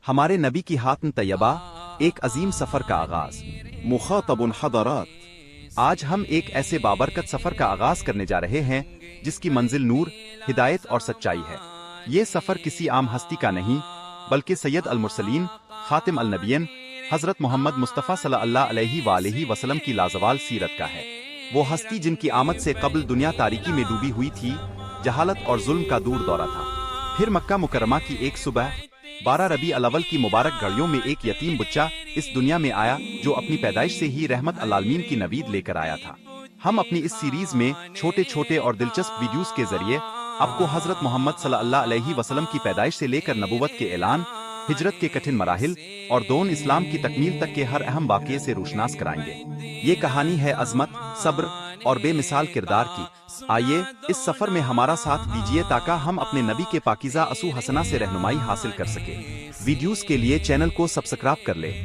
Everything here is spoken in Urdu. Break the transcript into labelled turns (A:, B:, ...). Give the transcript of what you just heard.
A: ہمارے نبی کی حاتم طیبہ ایک عظیم سفر کا آغاز۔ مخاطب حضرات، آج ہم ایک ایسے بابرکت سفر کا آغاز کرنے جا رہے ہیں جس کی منزل نور، ہدایت اور سچائی ہے۔ یہ سفر کسی عام ہستی کا نہیں بلکہ سید المرسلین، خاتم النبیین، حضرت محمد مصطفیٰ صلی اللہ علیہ وآلہ وسلم کی لازوال سیرت کا ہے۔ وہ ہستی جن کی آمد سے قبل دنیا تاریکی میں ڈوبی ہوئی تھی، جہالت اور ظلم کا دور دورہ تھا۔ پھر مکہ مکرمہ کی ایک صبح 12 ربیع الاول کی مبارک گھڑیوں میں ایک یتیم بچہ اس دنیا میں آیا جو اپنی پیدائش سے ہی رحمت العالمین کی نوید لے کر آیا تھا۔ ہم اپنی اس سیریز میں چھوٹے چھوٹے اور دلچسپ ویڈیوز کے ذریعے آپ کو حضرت محمد صلی اللہ علیہ وسلم کی پیدائش سے لے کر نبوت کے اعلان، ہجرت کے کٹھن مراحل اور دون اسلام کی تکمیل تک کے ہر اہم واقعے سے روشناس کرائیں گے۔ یہ کہانی ہے عظمت، صبر اور بے مثال کردار کی۔ آئیے اس سفر میں ہمارا ساتھ دیجیے تاکہ ہم اپنے نبی کے پاکیزہ اسو حسنہ سے رہنمائی حاصل کر سکیں۔ ویڈیوز کے لیے چینل کو سبسکرائب کر لیں۔